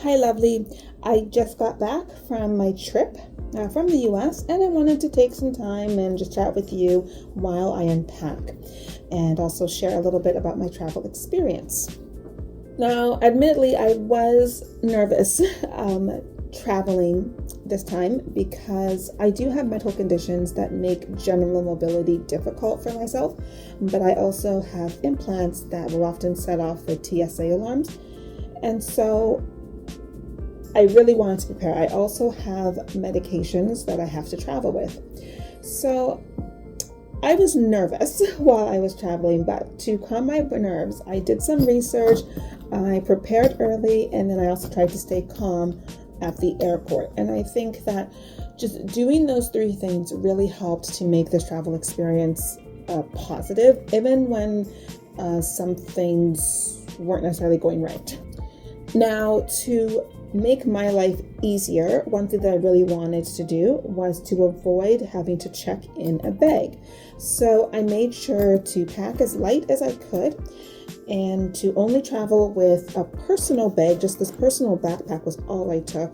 Hi lovely, I just got back from my trip from the US and I wanted to take some time and just chat with you while I unpack and also share a little bit about my travel experience. Now, admittedly, I was nervous traveling this time because I do have medical conditions that make general mobility difficult for myself, but I also have implants that will often set off the TSA alarms. And so I really wanted to prepare. I also have medications that I have to travel with. So I was nervous while I was traveling, but to calm my nerves, I did some research, I prepared early, and then I also tried to stay calm at the airport. And I think that just doing those three things really helped to make this travel experience positive, even when some things weren't necessarily going right. Now, to make my life easier, one thing that I really wanted to do was to avoid having to check in a bag. So I made sure to pack as light as I could and to only travel with a personal bag. Just this personal backpack was all I took,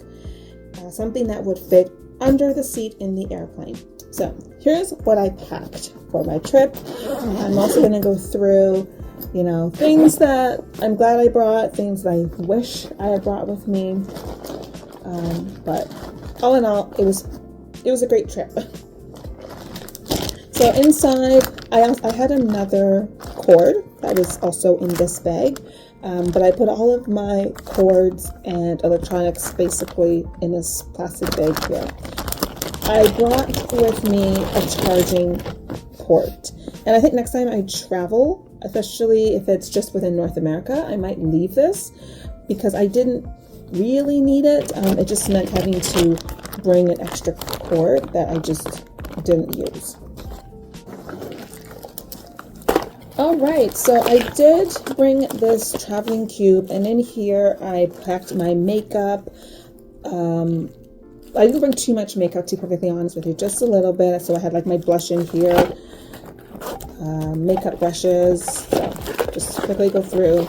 something that would fit under the seat in the airplane. So here's what I packed for my trip. I'm also going to go through things that I'm glad I brought, things that I wish I had brought with me. But all in all, it was a great trip. So inside, I had another cord that is also in this bag, but I put all of my cords and electronics basically in this plastic bag here. I brought with me a charging port, and I think next time I travel, especially if it's just within North America, I might leave this because I didn't really need it. It just meant having to bring an extra cord that I just didn't use. All right, so I did bring this traveling cube, and in here I packed my makeup. I didn't bring too much makeup, to be perfectly honest with you, just a little bit. So I had like my blush in here, makeup brushes. So just quickly go through.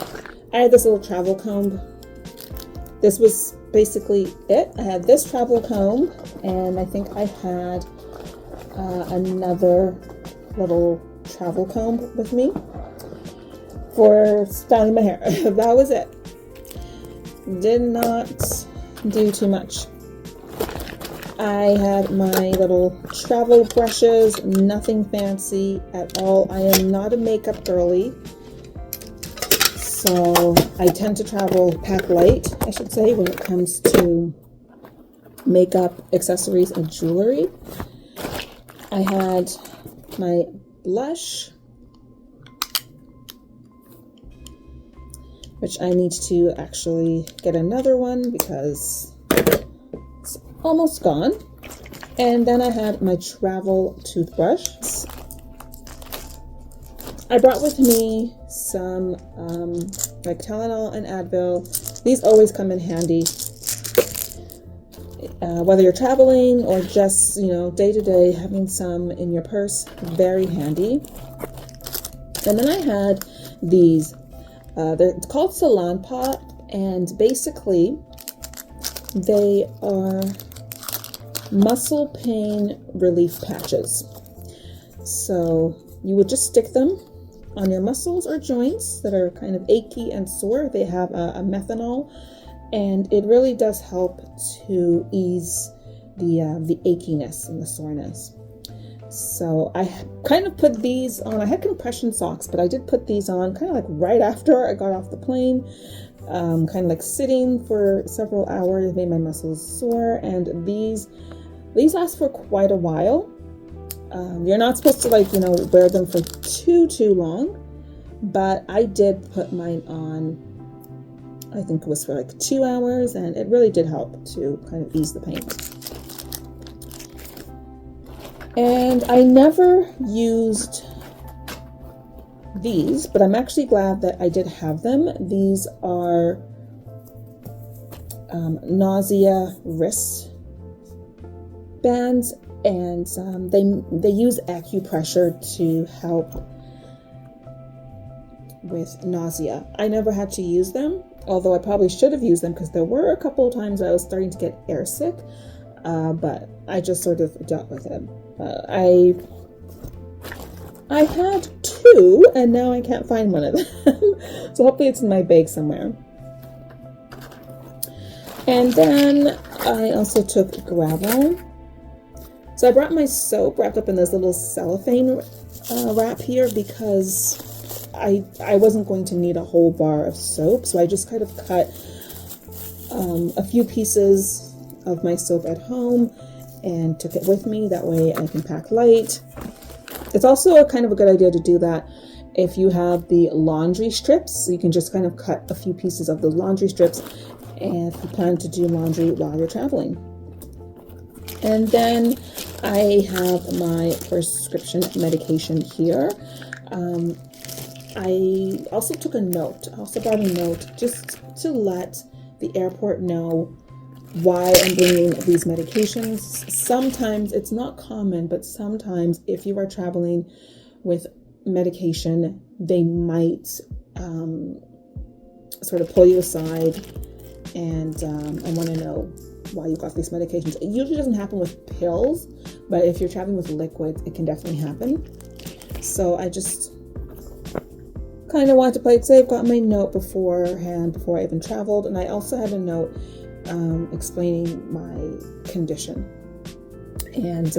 I had this little travel comb. This was basically it. I had this travel comb, and I think I had another little travel comb with me for styling my hair. That was it. Did not do too much. I had my little travel brushes, nothing fancy at all. I am not a makeup girly, so I tend to pack light, I should say, when it comes to makeup, accessories, and jewelry. I had my blush, which I need to actually get another one because it's almost gone. And then I had my travel toothbrush. I brought with me some like Tylenol and Advil. These always come in handy, whether you're traveling or just day to day, having some in your purse, very handy. And then I had these. They're called Salonpas, and basically they are muscle pain relief patches. So you would just stick them on your muscles or joints that are kind of achy and sore. They have a methanol, and it really does help to ease the achiness and the soreness. So I kind of put these on. I had compression socks, but I did put these on kind of like right after I got off the plane. Kind of like sitting for several hours made my muscles sore, and these last for quite a while. You're not supposed to wear them for too long, but I did put mine on. I think it was for like 2 hours, and it really did help to kind of ease the pain. And I never used these, but I'm actually glad that I did have them. These are nausea wristbands, and they use acupressure to help with nausea. I never had to use them, although I probably should have used them because there were a couple of times I was starting to get airsick, but I just sort of dealt with it. I had 2, and now I can't find one of them. So hopefully it's in my bag somewhere. And then I also took gravel. So I brought my soap wrapped up in this little cellophane wrap here because I wasn't going to need a whole bar of soap. So I just kind of cut a few pieces of my soap at home and took it with me. That way I can pack light. It's also kind of a good idea to do that if you have the laundry strips. You can just kind of cut a few pieces of those laundry strips and if you plan to do laundry while you're traveling. And then I have my prescription medication here. I also took a note. I also brought a note just to let the airport know why I'm bringing these medications. Sometimes it's not common, but sometimes if you are traveling with medication, they might sort of pull you aside and I want to know why you got these medications. It usually doesn't happen with pills, but if you're traveling with liquids, it can definitely happen. So I just kind of wanted to play it safe, got my note beforehand before I even traveled, and I also had a note explaining my condition. And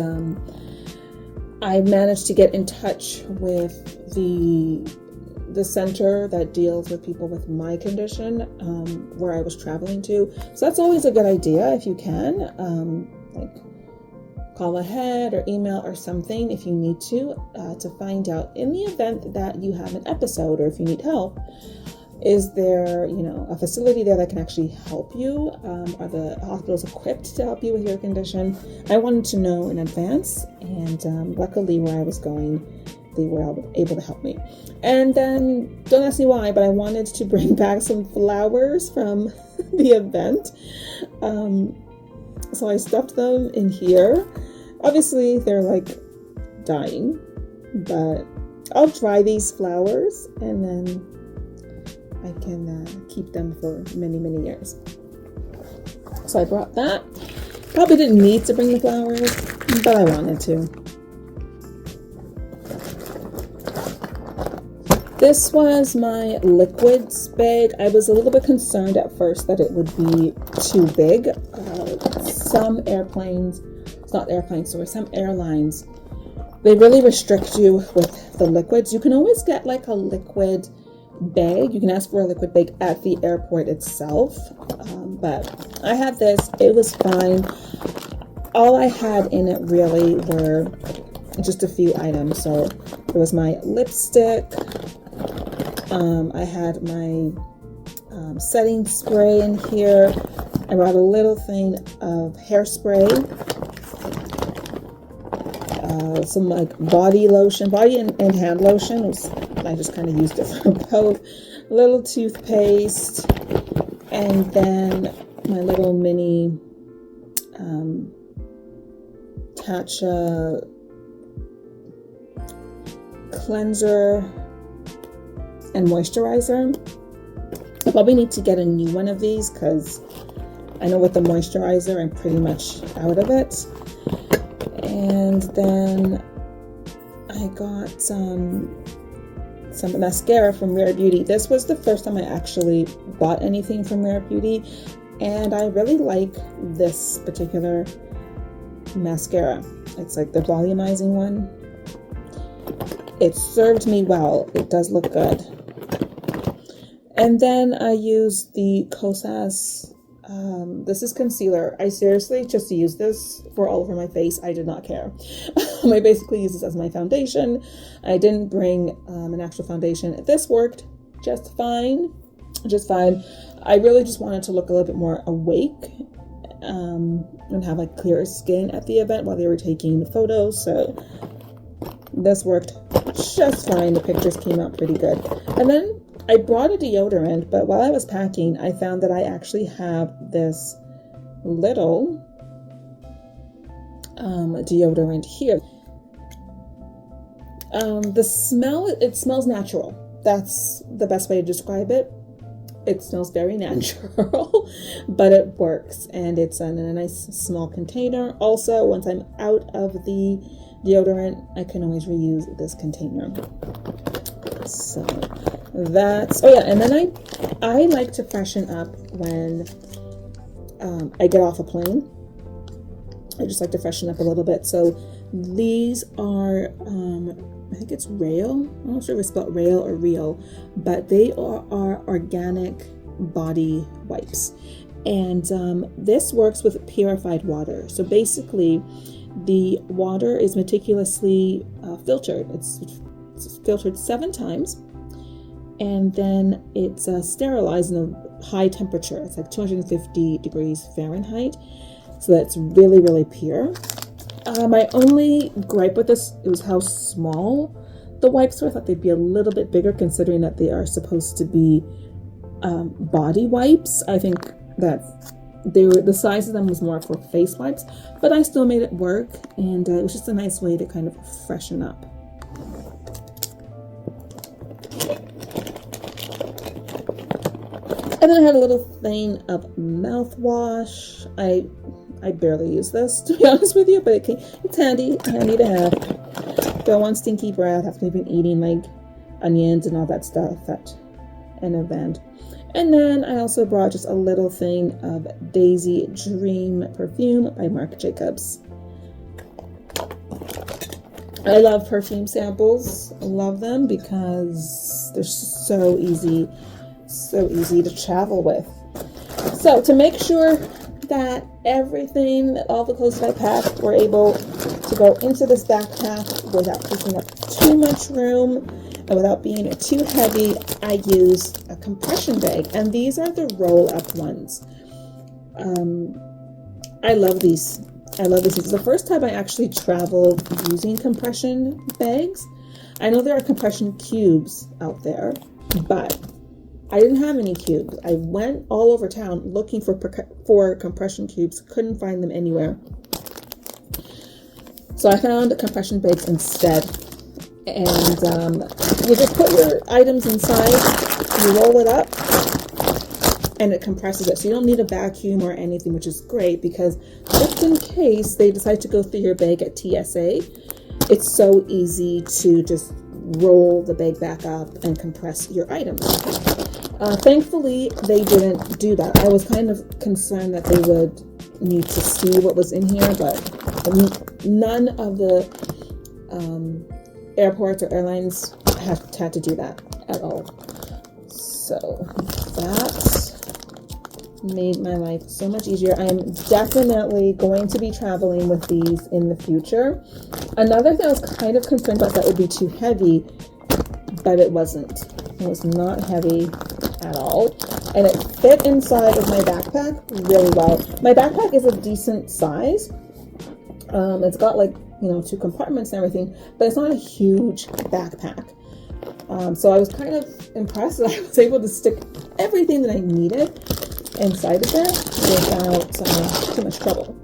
I managed to get in touch with the center that deals with people with my condition, where I was traveling to. So that's always a good idea if you can, like call ahead or email or something if you need to find out in the event that you have an episode or if you need help. Is there, a facility there that can actually help you? Are the hospitals equipped to help you with your condition? I wanted to know in advance, and luckily where I was going, they were able to help me. And then, don't ask me why, but I wanted to bring back some flowers from the event. So I stuffed them in here. Obviously, they're like dying, but I'll dry these flowers and then I can keep them for many, many years. So I brought that. Probably didn't need to bring the flowers, but I wanted to. This was my liquids bag. I was a little bit concerned at first that it would be too big. Some airlines, they really restrict you with the liquids. You can always get like a liquid bag. You can ask for a liquid bag at the airport itself. But I had this. It was fine. All I had in it really were just a few items. So there was my lipstick. I had my setting spray in here. I brought a little thing of hairspray, some like body lotion, body and hand lotion. I just kind of used it for both. A little toothpaste, and then my little mini TATCHA cleanser and moisturizer. I probably need to get a new one of these because I know with the moisturizer I'm pretty much out of it. And then I got some mascara from Rare Beauty. This was the first time I actually bought anything from Rare Beauty, and I really like this particular mascara. It's like the volumizing one. It served me well. It does look good. And then I used the Kosas. This is concealer. I seriously just used this for all over my face. I did not care. I basically used this as my foundation. I didn't bring an actual foundation. This worked just fine. Just fine. I really just wanted to look a little bit more awake and have like clearer skin at the event while they were taking photos. So this worked just fine. The pictures came out pretty good. And then I brought a deodorant, but while I was packing, I found that I actually have this little deodorant here. The smell, it smells natural. That's the best way to describe it. It smells very natural, but it works, and it's in a nice small container. Also, once I'm out of the deodorant, I can always reuse this container. So that's, oh yeah, and then I like to freshen up when I get off a plane. I just like to freshen up a little bit. So these are, I think it's Rael. I'm not sure if it's spelled Rael or Real, but they are organic body wipes. And this works with purified water. So basically, the water is meticulously filtered. It's filtered 7 times, and then it's sterilized in a high temperature. It's like 250 degrees Fahrenheit. So that's really, really pure. My only gripe with this was how small the wipes were. I thought they'd be a little bit bigger, considering that they are supposed to be body wipes. I think that the size of them was more for face wipes, but I still made it work, and it was just a nice way to kind of freshen up. And then I had a little thing of mouthwash. I barely use this, to be honest with you, but it's handy to have. Don't want stinky breath after you've been eating like onions and all that stuff at an event. And then I also brought just a little thing of Daisy Dream perfume by Marc Jacobs. I love perfume samples. I love them because they're so easy to travel with. So to make sure that all the clothes that I packed were able to go into this backpack without taking up too much room and without being too heavy, I used a compression bag, and these are the roll-up ones. I love these. It's the first time I actually traveled using compression bags. I know there are compression cubes out there, but I didn't have any cubes. I went all over town looking for compression cubes, couldn't find them anywhere. So I found compression bags instead. And you just put your items inside, you roll it up, and it compresses it. So you don't need a vacuum or anything, which is great, because just in case they decide to go through your bag at TSA, it's so easy to just roll the bag back up and compress your items. Thankfully, they didn't do that. I was kind of concerned that they would need to see what was in here, but none of the airports or airlines had to do that at all. So that made my life so much easier. I am definitely going to be traveling with these in the future. Another thing I was kind of concerned about, that would be too heavy, but it wasn't. It was not heavy at all, and it fit inside of my backpack really well. My backpack is a decent size. It's got 2 compartments and everything, but it's not a huge backpack. So I was kind of impressed that I was able to stick everything that I needed inside of there without too much trouble.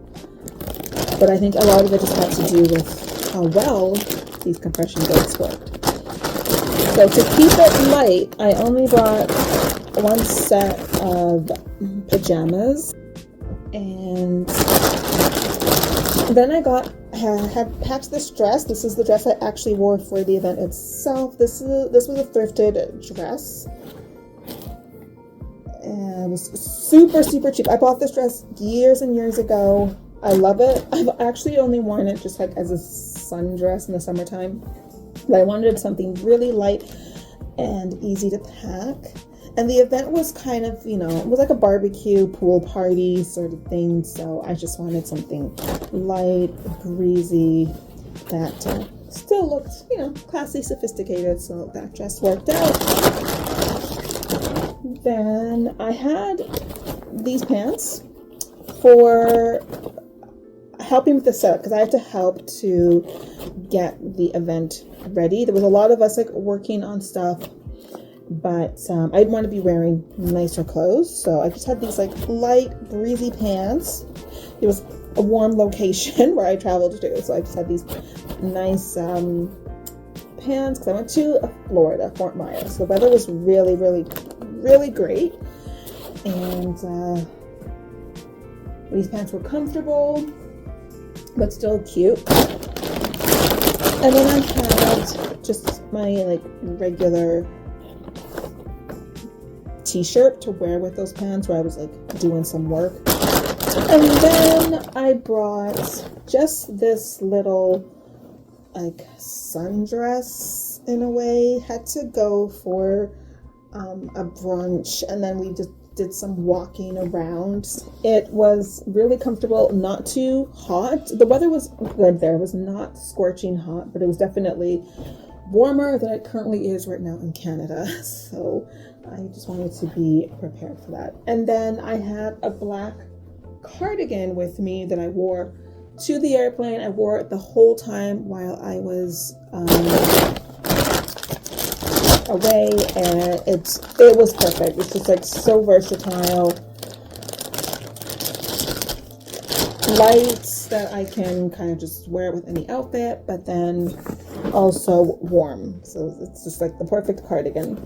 But I think a lot of it just had to do with how well these compression bags worked. So to keep it light, I only brought 1 set of pajamas, and then I had packed this dress. This is the dress I actually wore for the event itself. This was a thrifted dress, and it was super, super cheap. I bought this dress years and years ago. I love it. I've actually only worn it just as a sundress in the summertime, but I wanted something really light and easy to pack. And the event was kind of, it was like a barbecue pool party sort of thing. So I just wanted something light, breezy, that still looked, classy, sophisticated. So that just worked out. Then I had these pants for helping with the setup, because I had to help to get the event ready. There was a lot of us working on stuff, but I'd want to be wearing nicer clothes, so I just had these light, breezy pants. It was a warm location where I traveled to, so I just had these nice pants, because I went to Florida, Fort Myers. So the weather was really, really, really great. And these pants were comfortable, but still cute. And then I had just my like regular t-shirt to wear with those pants where I was like doing some work. And then I brought just this little like sundress in a way. Had to go for a brunch, and then we just did some walking around. It was really comfortable, not too hot. The weather was good there. It was not scorching hot, but it was definitely warmer than it currently is right now in Canada. So I just wanted to be prepared for that. And then I had a black cardigan with me that I wore to the airplane. I wore it the whole time while I was away, and it was perfect. It's just like so versatile, light, that I can kind of just wear it with any outfit, but then also warm. So it's just like the perfect cardigan.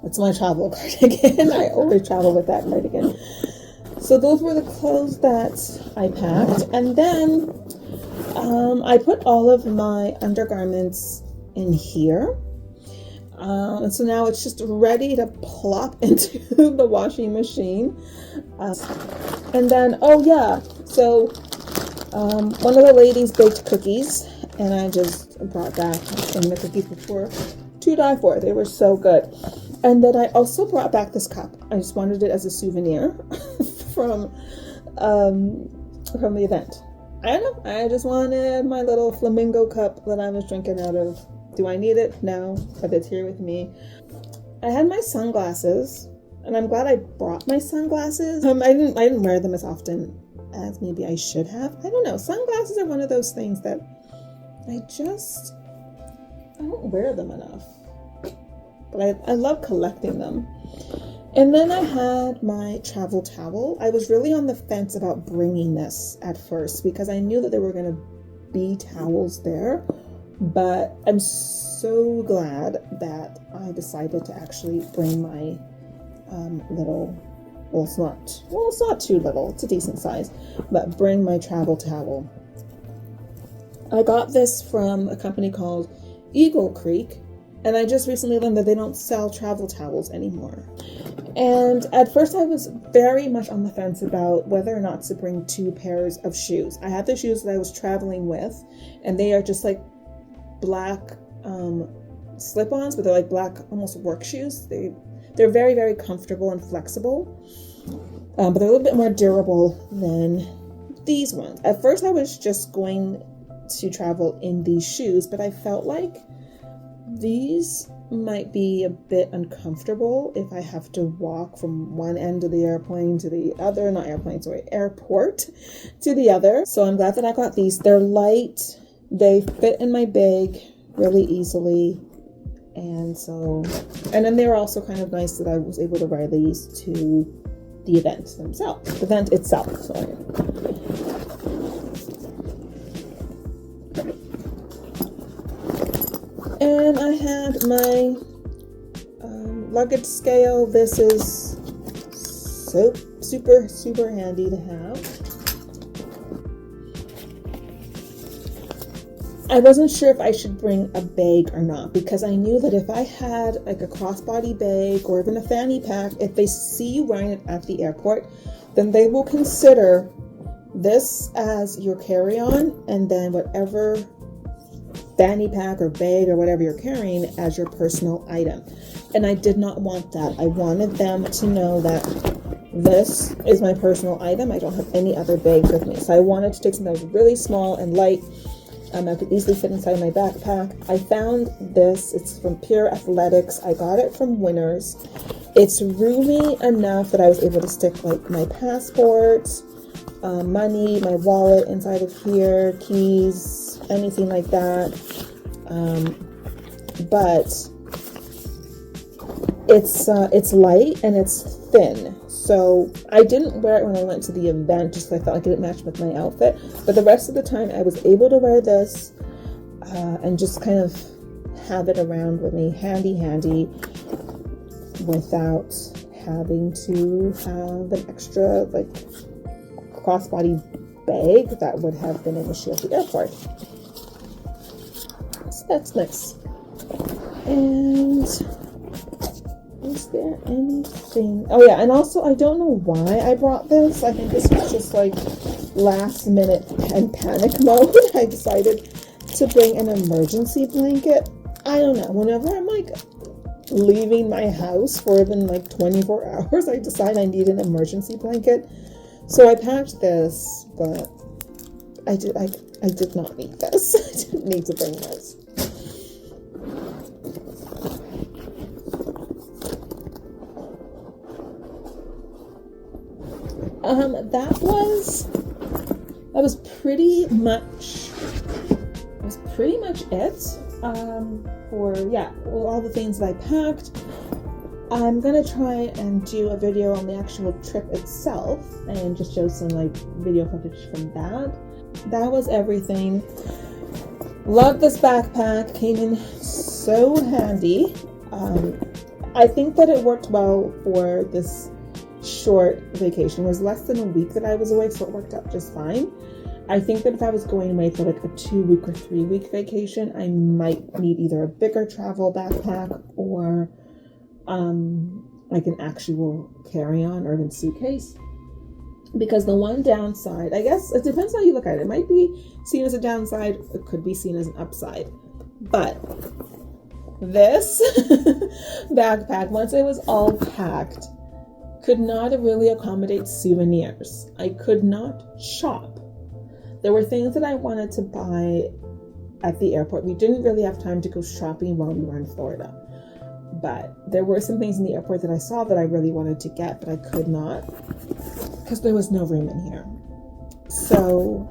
It's my travel cardigan. I always travel with that cardigan. So those were the clothes that I packed, and then I put all of my undergarments in here, and so now it's just ready to plop into the washing machine. And then, oh yeah, so one of the ladies baked cookies, and I just brought back some of the cookies before to die for. They were so good. And then I also brought back this cup. I just wanted it as a souvenir from the event. I don't know, I just wanted my little flamingo cup that I was drinking out of. Do I need it? No, but it's here with me. I had my sunglasses, and I'm glad I brought my sunglasses. I didn't wear them as often as maybe I should have. I don't know. Sunglasses are one of those things that I don't wear them enough. But I love collecting them. And then I had my travel towel. I was really on the fence about bringing this at first because I knew that there were going to be towels there. But I'm so glad that I decided to actually bring my little, it's not too little, it's a decent size, but bring my travel towel. I got this from a company called Eagle Creek, and I just recently learned that they don't sell travel towels anymore. And at first I was very much on the fence about whether or not to bring 2 pairs of shoes. I had the shoes that I was traveling with, and they are just like black slip-ons, but they're like black almost work shoes. They're very, very comfortable and flexible, but they're a little bit more durable than these ones. At first I was just going to travel in these shoes, but I felt like these might be a bit uncomfortable if I have to walk from one end of the airplane to the other, airport to the other. So I'm glad that I got these. They're light, they fit in my bag really easily, and then they were also kind of nice that I was able to wear these to the event itself. Sorry. And I had my luggage scale. This is so super handy to have. I wasn't sure if I should bring a bag or not, because I knew that if I had like a crossbody bag or even a fanny pack, if they see you wearing it at the airport, then they will consider this as your carry-on, and then whatever fanny pack or bag or whatever you're carrying as your personal item. And I did not want that. I wanted them to know that this is my personal item. I don't have any other bags with me. So I wanted to take something that was really small and light. I could easily fit inside my backpack. I found this. It's from Pure Athletics. I got it from Winners. It's roomy enough that I was able to stick like my passport, money, my wallet inside of here, keys, anything like that. But it's light and it's thin. So I didn't wear it when I went to the event just because I felt like it didn't match with my outfit. But the rest of the time I was able to wear this and just kind of have it around with me, handy, without having to have an extra like crossbody bag. That would have been an issue at the airport. So that's nice. And is there anything? Oh yeah, and also I don't know why I brought this. I think this was just like last minute and panic mode. I decided to bring an emergency blanket. I don't know. Whenever I'm like leaving my house for even like 24 hours, I decide I need an emergency blanket. So I packed this, but I did not need this. I didn't need to bring this. That was pretty much it. For all the things that I packed. I'm gonna try and do a video on the actual trip itself and just show some like video footage from that. That was everything. Love this backpack, came in so handy. I think that it worked well for this short vacation. It was less than a week that I was away, so it worked out just fine. I think that if I was going away for like a 2-week or 3-week vacation, I might need either a bigger travel backpack or like an actual carry-on or even suitcase. Because the one downside, I guess it depends how you look at it. It might be seen as a downside, it could be seen as an upside. But this backpack, once it was all packed, could not really accommodate souvenirs. I could not shop. There were things that I wanted to buy at the airport. We didn't really have time to go shopping while we were in Florida. But there were some things in the airport that I saw that I really wanted to get, but I could not because there was no room in here. So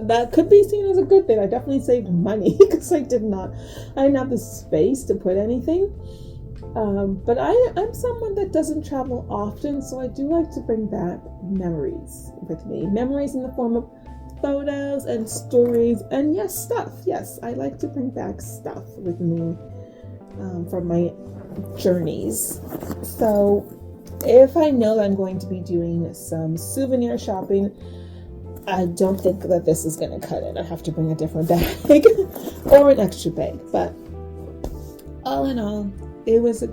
that could be seen as a good thing. I definitely saved money because I didn't have the space to put anything. But I'm someone that doesn't travel often, so I do like to bring back memories with me. Memories in the form of photos and stories and stuff. Yes, I like to bring back stuff with me from my journeys. So if I know that I'm going to be doing some souvenir shopping, I don't think that this is going to cut it. I have to bring a different bag or an extra bag. But all in all, it was a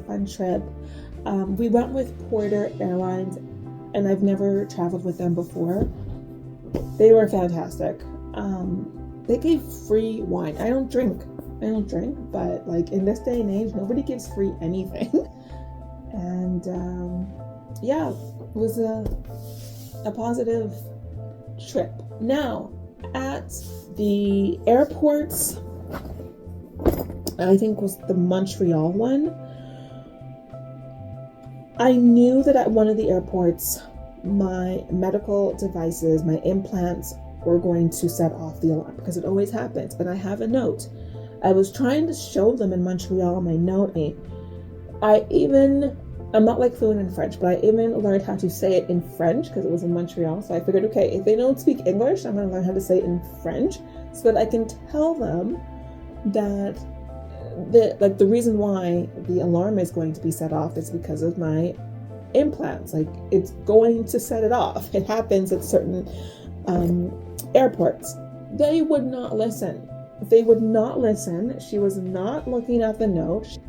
fun trip. We went with Porter Airlines, and I've never traveled with them before. They were fantastic. They gave free wine. I don't drink, but like in this day and age, nobody gives free anything. And it was a positive trip. Now, at the airports, I think was the Montreal one, I knew that at one of the airports, my medical devices, my implants were going to set off the alarm because it always happens. And I have a note. I was trying to show them in Montreal my note. I'm not like fluent in French, but I even learned how to say it in French because it was in Montreal. So I figured, okay, if they don't speak English, I'm going to learn how to say it in French so that I can tell them that the reason why the alarm is going to be set off is because of my implants. Like, it's going to set it off. It happens at certain airports. They would not listen. She was not looking at the note.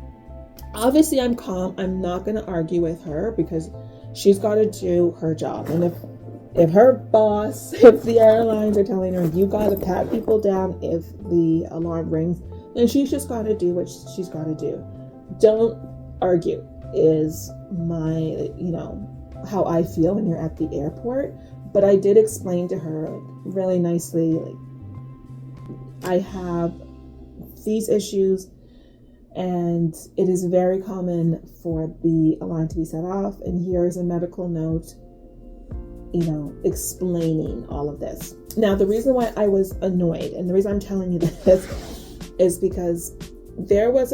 Obviously, I'm calm. I'm not going to argue with her because she's got to do her job. And if her boss, if the airlines are telling her, you got to pat people down if the alarm rings, then she's just got to do what she's got to do. Don't argue is my, how I feel when you're at the airport. But I did explain to her really nicely, I have these issues and it is very common for the alarm to be set off. And here is a medical note, explaining all of this. Now, the reason why I was annoyed and the reason I'm telling you this is because there was a